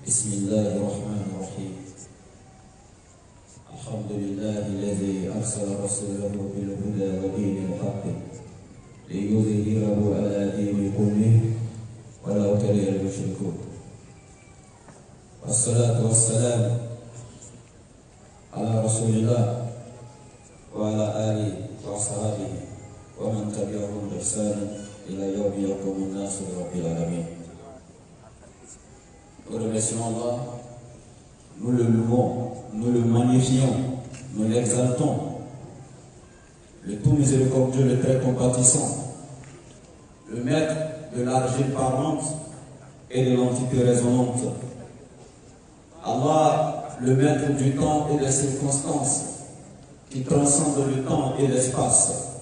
بسم الله الرحمن الرحيم. الحمد لله الذي أرسل رسوله بالهدى ودين الحق ليظهره على دين كله ولو كره المشركون. والصلاة والسلام على رسول الله وعلى آله وأصحابه ومن تبعهم بإحسان إلى يوم يقوم الناس برب العالمين. Nous remercions Allah, nous le louons, nous le magnifions, nous l'exaltons, le tout miséricordieux, le très compatissant, le maître de l'argile parlante et de l'entité résonante. Allah, le maître du temps et des circonstances, qui transcende le temps et l'espace,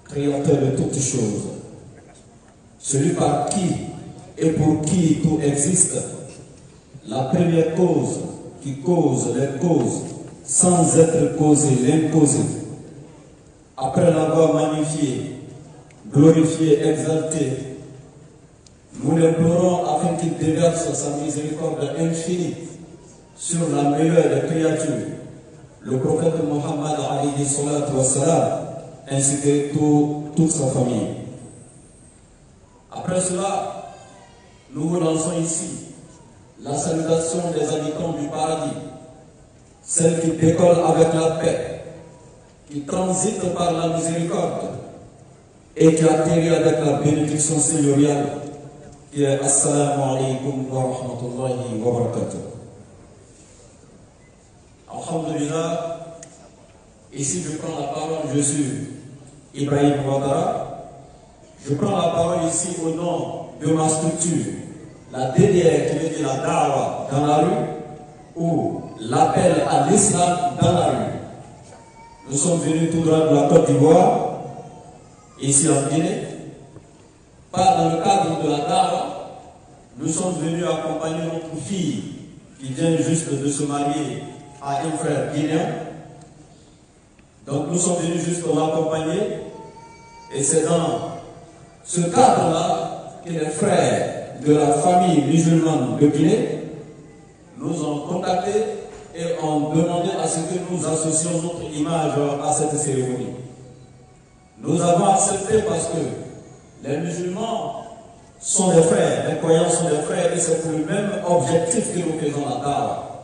créateur de toutes choses, celui par qui et pour qui tout existe, la première cause qui cause les causes sans être causée, l'imposé. Après l'avoir magnifié, glorifié, exalté, nous l'implorons afin qu'il déverse sa miséricorde infinie sur la meilleure des créatures, le prophète Mohammed alayhi salatu wassalam, ainsi que toute sa famille. Après cela, nous vous lançons ici la salutation des habitants du paradis, celle qui décolle avec la paix, qui transite par la miséricorde et qui atterrit avec la bénédiction seigneuriale, qui est Assalamu alaikum wa rahmatullahi wa barakatuh. Alhamdulillah, ici je prends la parole, je suis Ibrahim Ouattara, je prends la parole ici au nom de ma structure, la DDR qui veut dire la Da'wa dans la rue, ou l'appel à l'islam dans la rue. Nous sommes venus tout droit de la Côte d'Ivoire, ici en Guinée, pas dans le cadre de la Da'wa. Nous sommes venus accompagner notre fille qui vient juste de se marier à un frère guinéen. Donc nous sommes venus juste pour l'accompagner, et c'est dans ce cadre-là que les frères de la famille musulmane de Guinée nous ont contactés et ont demandé à ce que nous associons notre image à cette cérémonie. Nous avons accepté parce que les musulmans sont des frères, les croyants sont des frères, et c'est pour le même objectif que nous faisons la Da'wa.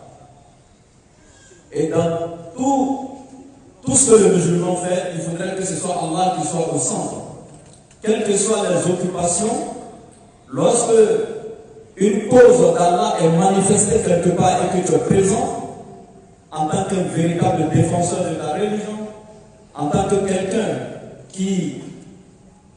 Et dans tout ce que le musulman fait, il faudrait que ce soit Allah qui soit au centre. Quelles que soient les occupations, lorsque une cause d'Allah est manifestée quelque part et que tu es présent, en tant qu'un véritable défenseur de ta religion, en tant que quelqu'un qui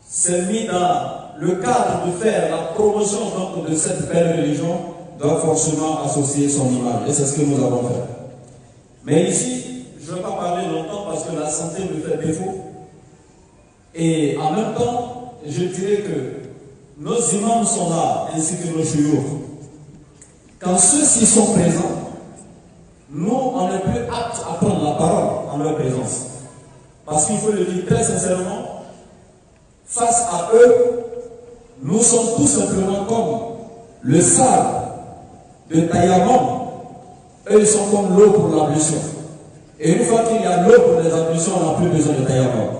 s'est mis dans le cadre de faire la promotion donc, de cette belle religion, doit forcément associer son image. Et c'est ce que nous avons fait. Mais ici, je ne vais pas parler longtemps parce que la santé me fait défaut. Et en même temps, je dirais que nos imams sont là, ainsi que nos chouyours. Quand ceux-ci sont présents, nous, on est plus aptes à prendre la parole en leur présence. Parce qu'il faut le dire très sincèrement, face à eux, nous sommes tout simplement comme le sable de Taïamon. Eux, ils sont comme l'eau pour l'ablution. Et une fois qu'il y a l'eau pour les ablutions, on n'a plus besoin de Taïamon.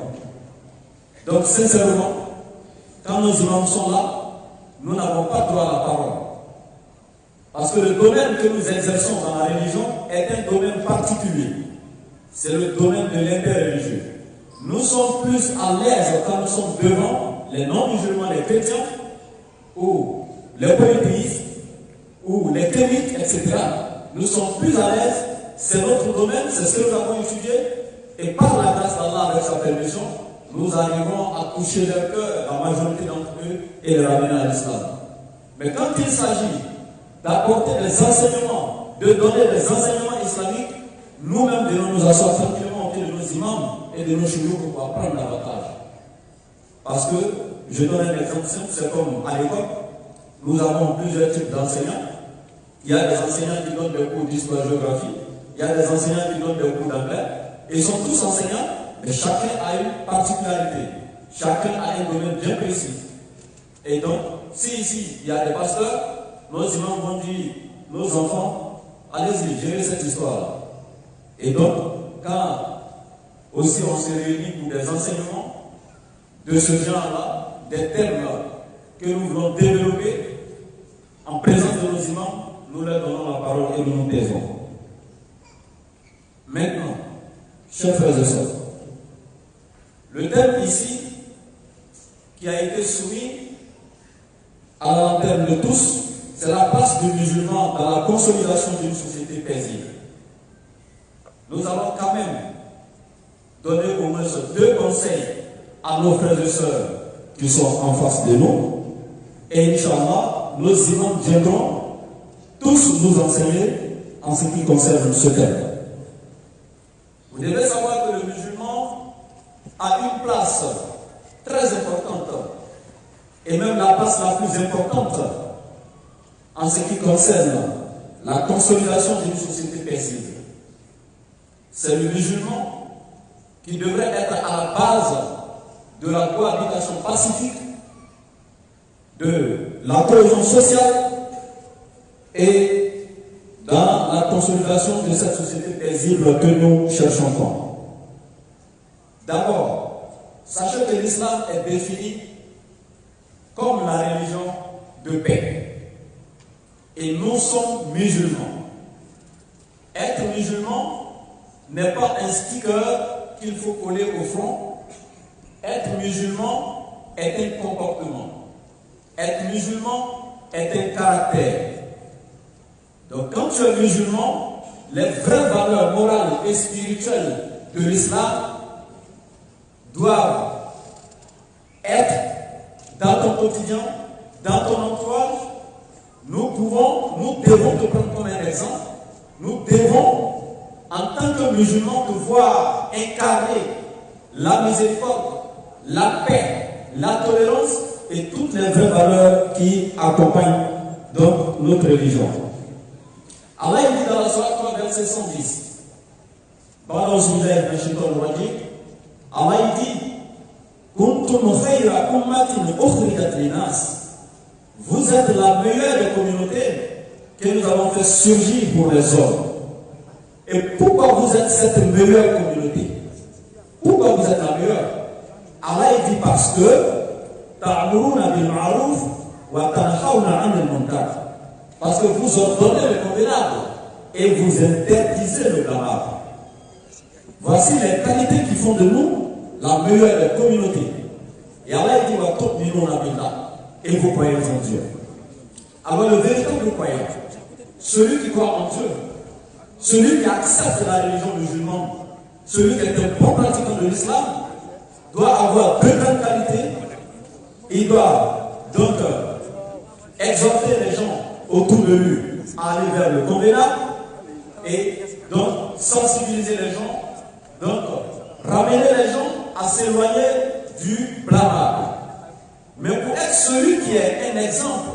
Donc, sincèrement, quand nos imams sont là, nous n'avons pas droit à la parole. Parce que le domaine que nous exerçons dans la religion est un domaine particulier. C'est le domaine de l'interreligieux. Nous sommes plus à l'aise quand nous sommes devant les non-musulmans, les chrétiens, ou les polythéistes, ou les kémites, etc. Nous sommes plus à l'aise, c'est notre domaine, c'est ce que nous avons étudié, et par la grâce d'Allah, avec sa permission, nous arrivons à toucher leur cœur, la majorité d'entre eux, et les ramener à l'islam. Mais quand il s'agit d'apporter des enseignements, de donner des enseignements islamiques, nous-mêmes devons nous asseoir tranquillement auprès de nos imams et de nos chouyours pour apprendre davantage. Parce que, je donne un exemple simple, c'est comme à l'école, nous avons plusieurs types d'enseignants. Il y a des enseignants qui donnent des cours d'histoire-géographie, il y a des enseignants qui donnent des cours d'anglais, et ils sont tous enseignants, mais chacun a une particularité, chacun a un domaine bien précis. Et donc, si ici, il y a des pasteurs, nos imams vont dire, nos enfants, allez-y, gérez cette histoire. Et donc, quand aussi on se réunit pour des enseignements de ce genre-là, des termes que nous voulons développer, en présence de nos imams, nous leur donnons la parole et nous nous taisons. Maintenant, chers frères et sœurs, le thème ici, qui a été soumis à la lanterne de tous, c'est la place du musulman dans la consolidation d'une société paisible. Nous allons quand même donner au moins deux conseils à nos frères et sœurs qui sont en face de nous. Et Inch'Allah, nos imams viendront tous nous enseigner en ce qui concerne ce thème. Vous devez savoir que le musulman a une place très importante, et même la place la plus importante en ce qui concerne la consolidation d'une société paisible. C'est le musulman qui devrait être à la base de la cohabitation pacifique, de la cohésion sociale et dans la consolidation de cette société paisible que nous cherchons tant. D'abord, sachez que l'islam est défini comme la religion de paix. Et nous sommes musulmans. Être musulman n'est pas un sticker qu'il faut coller au front. Être musulman est un comportement. Être musulman est un caractère. Donc quand tu es musulman, les vraies valeurs morales et spirituelles de l'islam doivent être dans ton quotidien, dans ton entourage. Nous devons te prendre comme un exemple. Nous devons, en tant que musulmans, devoir incarner la miséricorde, la paix, la tolérance et toutes les vraies valeurs qui accompagnent donc notre religion. Allah dit dans la Sourate 3, verset 110, Allah dit, Kuntum khayra ummatin ukhrijat linas. Vous êtes la meilleure des communautés que nous avons fait surgir pour les hommes. Et pourquoi vous êtes cette meilleure communauté? Pourquoi vous êtes la meilleure? Allah dit parce que ta'muruna bil ma'ruf wa tanhauna 'anil munkar. Parce que vous ordonnez le convenable et vous interdisez le blâmable. Voici les qualités qui font de nous la meilleure des communautés. Et Allah dit wa tu'minuna billah. Et vous croyez en Dieu. Alors le véritable croyant, celui qui croit en Dieu, celui qui accepte la religion musulmane, celui qui est un bon pratiquant de l'islam, doit avoir deux grandes qualités. Il doit donc exhorter les gens autour de lui à aller vers le convenable et donc sensibiliser les gens, donc ramener les gens à s'éloigner du blâmable. Mais pour être celui qui est un exemple,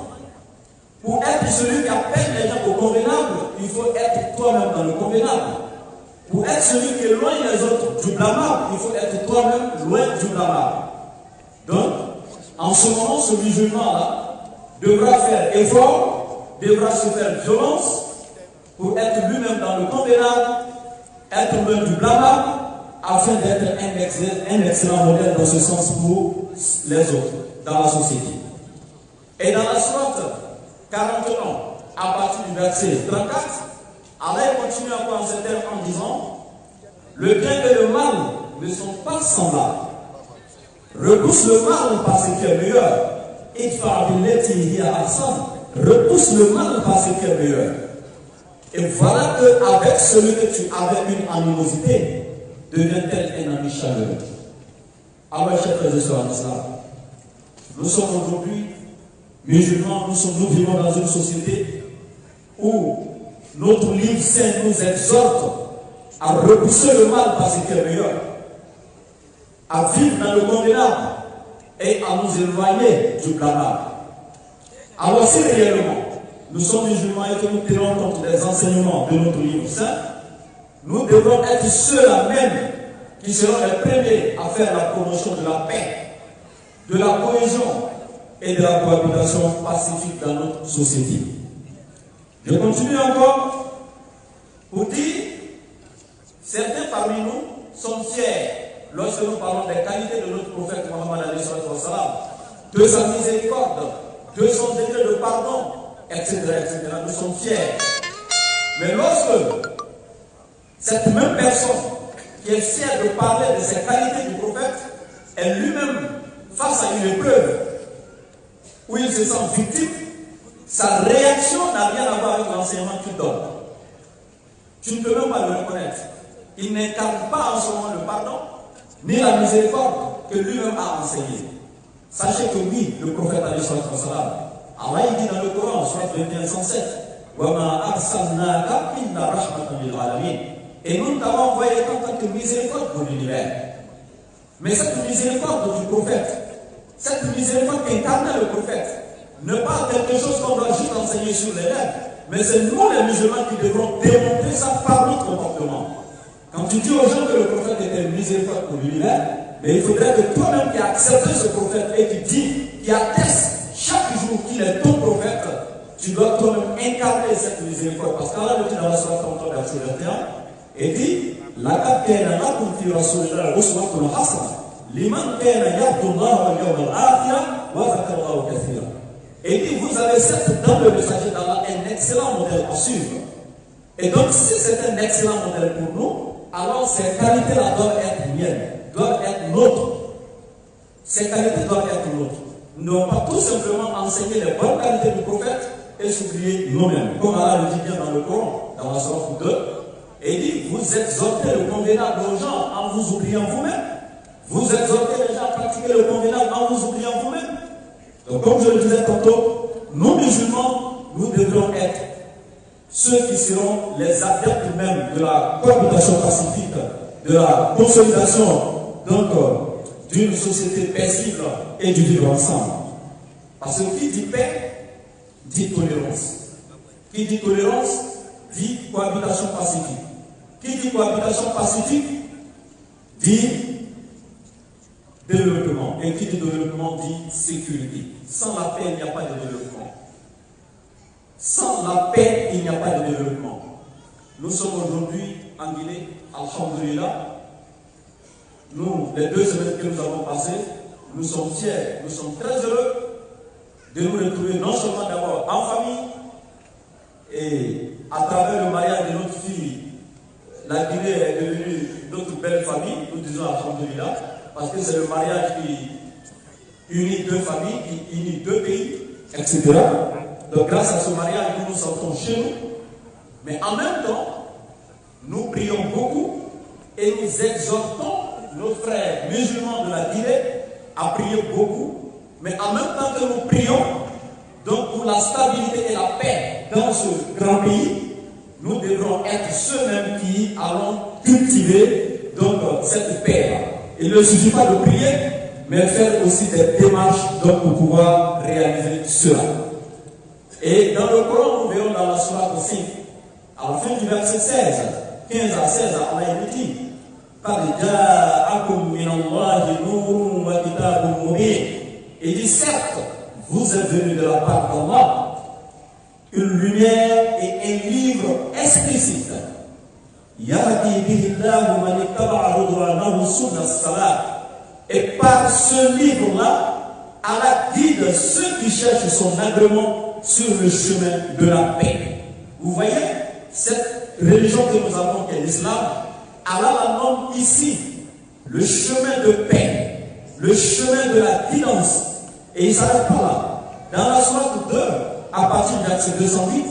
pour être celui qui appelle les gens au convenable, il faut être toi-même dans le convenable. Pour être celui qui éloigne les autres du blâmable, il faut être toi-même loin du blâmable. Donc, en ce moment, ce musulman-là devra faire effort, devra se faire violence pour être lui-même dans le convenable, être loin du blâmable, afin d'être un excellent modèle dans ce sens pour les autres, dans la société. Et dans la sourate 41, à partir du verset 34, Allah continue encore en ces termes en disant: le bien et le mal ne sont pas semblables. Repousse le mal par ce qui est meilleur. Repousse le mal par ce qui est meilleur. Et voilà qu'avec celui que tu avais une animosité, devient-elle un ami chaleureux. Alors, chers frères et sœurs en islam, nous sommes aujourd'hui musulmans, nous vivons dans une société où notre livre saint nous exhorte à repousser le mal par ce qui est meilleur, à vivre dans le convenable et à nous éloigner du blâmable. Alors si réellement nous sommes musulmans et que nous tenons compte des enseignements de notre livre saint, nous devons être ceux-là même qui seront les premiers à faire la promotion de la paix, de la cohésion et de la cohabitation pacifique dans notre société. Je continue encore pour dire, certains parmi nous sont fiers lorsque nous parlons des qualités de notre prophète Mohammed alayhi sallam, de sa miséricorde, de son degré de pardon, etc., etc. Nous sommes fiers. Mais lorsque cette même personne qui est fière de parler de ses qualités du prophète est lui-même face à une épreuve où il se sent victime, sa réaction n'a rien à voir avec l'enseignement qu'il donne. Tu ne peux même pas le reconnaître. Il n'incarne pas en ce moment le pardon, ni la miséricorde que lui-même a enseigné. Sachez que oui, le prophète alayhi salam, Allah il dit dans le Coran, surat 21, 107, et nous t'avons envoyé en tant que miséricorde pour l'univers. Mais cette miséricorde du prophète, cette miséricorde qu'incarnait le prophète, n'est pas quelque chose qu'on doit juste enseigner sur les lèvres, mais c'est nous les musulmans qui devrons démontrer ça par notre comportement. Quand tu dis aux gens que le prophète était miséricorde pour l'univers, mais il faudrait que toi-même qui as accepté ce prophète et qui dit, qui atteste chaque jour qu'il est ton prophète, tu dois toi-même incarner cette miséricorde. Parce qu'Allah le dit dans la sourate 33, verset 21, et dit, لَقَدْ كَانَ لَكُمْ فِي رَسُولِ اللَّهِ أُسْوَةٌ حَسَنَةٌ لِمَنْ كَانَ يَرْجُو اللَّهَ وَالْيَوْمَ الْآخِرَ وَذَكَرَ اللَّهَ كَثِيرًا. Et dit, vous avez certes dans le messager d'Allah un excellent modèle à suivre. Et donc, si c'est un excellent modèle pour nous, alors ces qualités-là doivent être miennes, doivent être nôtres. Ces qualités doivent être nôtres. Nous ne devons pas tout simplement enseigner les bonnes qualités du prophète et s'oublier nous-mêmes. Comme Allah le dit bien dans le Coran, dans la sourate 2, et il dit, vous exhortez le convenable aux gens en vous oubliant vous-même. Vous exhortez les gens à pratiquer le convenable en vous oubliant vous-même. Donc comme je le disais tantôt, nous musulmans, nous devrons être ceux qui seront les adeptes même de la cohabitation pacifique, de la consolidation d'une société paisible et du vivre ensemble. Parce que qui dit paix, dit tolérance. Qui dit tolérance, dit cohabitation pacifique. Qui dit cohabitation pacifique, dit développement. Et qui dit développement, dit sécurité. Sans la paix, il n'y a pas de développement. Sans la paix, il n'y a pas de développement. Nous sommes aujourd'hui en Guinée, alhamdoulilah. Nous, les 2 semaines que nous avons passées, nous sommes fiers, nous sommes très heureux de nous retrouver non seulement d'abord en famille, et à travers le mariage de notre fille, la Guinée est devenue notre belle famille, nous disons alhamdoulilah, parce que c'est le mariage qui unit 2 familles, qui unit 2 pays, etc. Donc grâce à ce mariage, nous nous sentons chez nous. Mais en même temps, nous prions beaucoup et nous exhortons nos frères musulmans de la Guinée à prier beaucoup. Mais en même temps que nous prions, donc pour la stabilité et la paix dans ce grand pays, nous devrons être ceux-mêmes qui allons cultiver donc cette paix. Il ne suffit pas de prier, mais faire aussi des démarches donc, pour pouvoir réaliser cela. Et dans le Coran, nous verrons dans la sourate aussi, à la fin du verset 16, 15 à 16, Allah dit, il dit certes, vous êtes venus de la part d'Allah, une lumière et un livre explicite. Et par ce livre-là, Allah guide ceux qui cherchent son agrément sur le chemin de la paix. Vous voyez, cette religion que nous avons, qui est l'islam, Allah la nomme ici le chemin de paix, le chemin de la guidance. Et il ne s'arrête pas là. Dans la sourate 2, à partir du verset 208,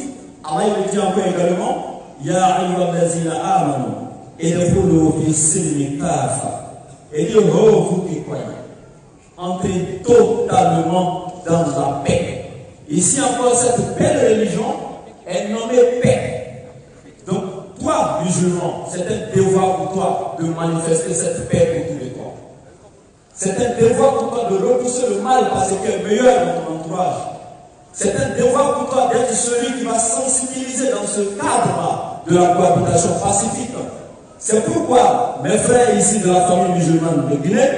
Allah il dit encore également, Ya ayyuhallazina amanu, idkhulu fi silmi kafa. Et dit, oh, vous qui croyez, entrez totalement dans la paix. Ici encore, cette belle religion est nommée paix. Donc, toi, musulman, c'est un devoir pour toi de manifester cette paix pour tous les toi. C'est un devoir pour toi de repousser le mal parce qu'il est meilleur dans ton entourage. C'est un devoir pour toi d'être celui qui va sensibiliser dans ce cadre de la cohabitation pacifique. C'est pourquoi mes frères ici de la famille musulmane de Guinée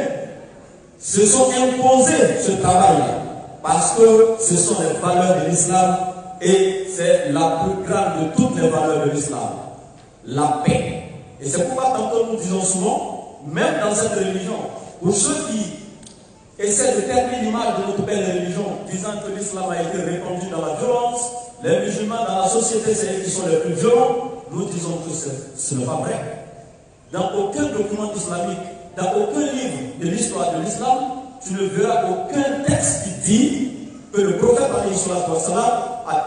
se sont imposés ce travail parce que ce sont les valeurs de l'islam Et c'est la plus grande de toutes les valeurs de l'islam. La paix. Et c'est pourquoi tantôt nous disons souvent, même dans cette religion, pour ceux qui essaient de terminer l'image de notre belle religion, disant que l'islam a été répandu dans la violence, les musulmans dans la société, c'est eux qui sont les plus violents, nous disons que ce n'est pas vrai. Dans aucun document islamique, dans aucun livre de l'histoire de l'islam, tu ne verras aucun texte qui dit que le prophète a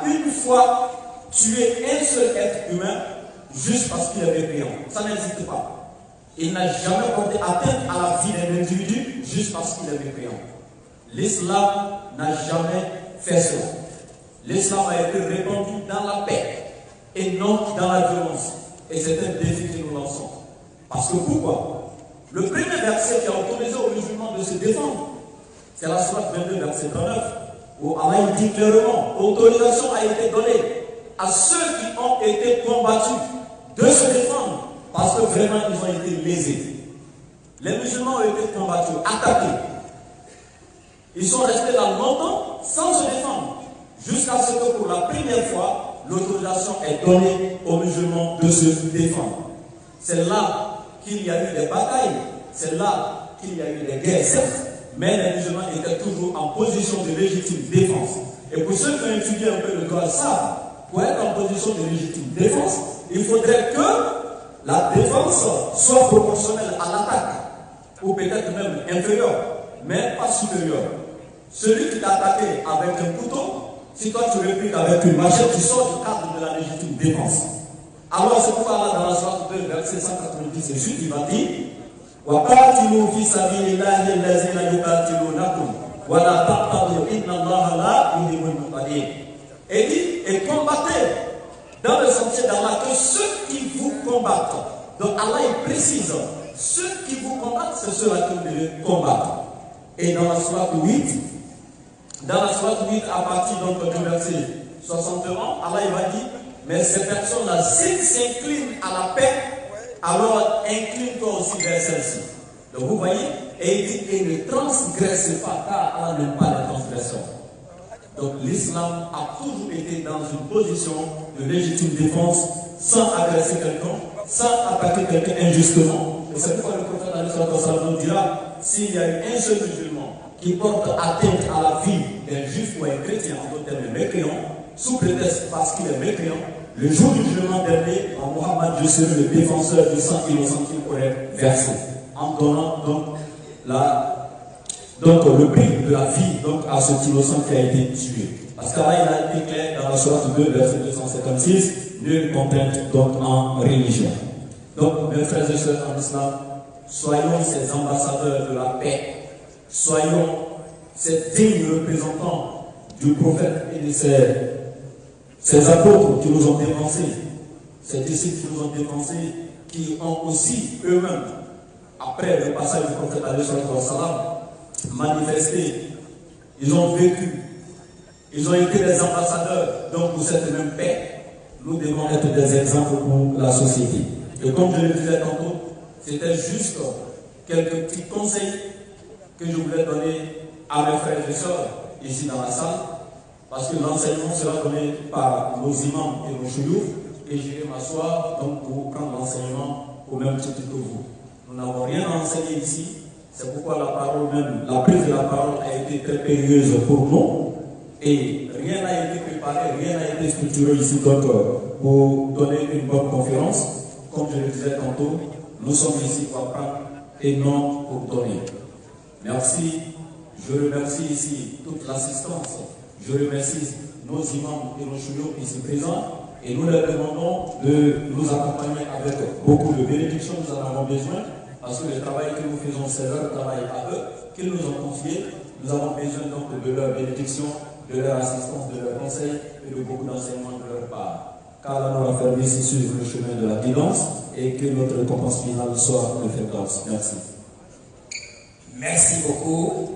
une fois tué un seul être humain juste parce qu'il est mécréant. Ça n'existe pas. Il n'a jamais porté atteinte à la vie d'un individu juste parce qu'il est mécréant. L'islam n'a jamais fait cela. L'islam a été répandu dans la paix et non dans la violence. Et c'est un défi que nous lançons. Parce que pourquoi? Le premier verset qui a autorisé aux musulmans de se défendre, c'est la sourate 22, verset 39, où Allah dit clairement, autorisation a été donnée à ceux qui ont été combattus de se défendre, parce que vraiment ils ont été lésés. Les musulmans ont été combattus, attaqués. Ils sont restés là longtemps sans se défendre, jusqu'à ce que pour la première fois, l'autorisation est donnée aux musulmans de se défendre. C'est là qu'il y a eu des batailles, c'est là qu'il y a eu des guerres, certes, mais les musulmans étaient toujours en position de légitime défense. Et pour ceux qui ont étudié un peu le droit savent, pour être en position de légitime défense, il faudrait que la défense soit proportionnelle à l'attaque, ou peut-être même inférieure, mais pas supérieure. Celui qui t'a attaqué avec un couteau, si toi tu répliques avec une machette, tu sors du cadre de la légitime défense. Alors c'est pourquoi là dans la sourate 2, verset 190 et suite, il va dire وَقَاتِلُوا فِي سَبِيلِ اللَّهِ الَّذِينَ يُقَاتِلُونَكُمْ وَلَا تَعْتَدُوا إِنَّ اللَّهَ لَا يُحِبُّ الْمُعْتَدِينَ. Et dit, et combattez dans le sentier d'Allah que ceux qui vous combattent. Donc Allah il précise, ceux qui vous combattent, c'est ceux-là que vous devez combattre. Et dans la sourate 8, à partir donc du verset 61, Allah il va dire, mais ces personnes-là, s'ils s'inclinent à la paix, alors incline-toi aussi vers celle-ci. Donc vous voyez, et il dit, et ne transgresse pas, car Allah n'aime pas les transgressions. Donc l'islam a toujours été dans une position de légitime défense, sans agresser quelqu'un, sans attaquer quelqu'un injustement. Et c'est pourquoi le prophète nous dira, s'il y a un seul musulman qui porte atteinte à la vie d'un juif ou un chrétien, en d'autres termes mécréant, sous prétexte parce qu'il est mécréant, le jour du jugement dernier, en Mohammed, je serai le défenseur du sang innocent qu'il aurait versé, en donnant donc le prix de la vie donc, à cet innocent qui a été tué. Parce qu'Allah il a été clair dans la sourate 2, verset 256, nulle contrainte donc en religion. Donc, mes frères et sœurs en islam, soyons ces ambassadeurs de la paix, soyons ces dignes représentants du prophète et de ces apôtres qui nous ont dévancés, ces disciples qui nous ont dévancés, qui ont aussi eux-mêmes, après le passage du prophète manifesté, ils ont vécu, ils ont été des ambassadeurs donc pour cette même paix. Nous devons être des exemples pour la société. Et comme je le disais tantôt, c'était juste quelques petits conseils que je voulais donner à mes frères et sœurs ici dans la salle, parce que l'enseignement sera donné par nos imams et nos chouyoufs, et j'irai m'asseoir donc pour prendre l'enseignement au même titre que vous. Nous n'avons rien à enseigner ici, c'est pourquoi la parole même, la prise de la parole a été très périlleuse pour nous, et rien n'a été préparé, rien n'a été structuré ici donc pour donner une bonne conférence. Comme je le disais tantôt, nous sommes ici pour apprendre et non pour donner. Merci. Je remercie ici toute l'assistance. Je remercie nos imams et nos chouyoufs ici présents. Et nous leur demandons de nous accompagner avec beaucoup de bénédictions. Nous en avons besoin. Parce que le travail que nous faisons, c'est leur travail à eux, qu'ils nous ont confié. Nous avons besoin donc de leur bénédiction, de leur assistance, de leurs conseils et de beaucoup d'enseignements de leur part. Qu'Allah nous raffermisse sur le chemin de la guidance et que notre récompense finale soit le Firdaus. Merci. Merci beaucoup.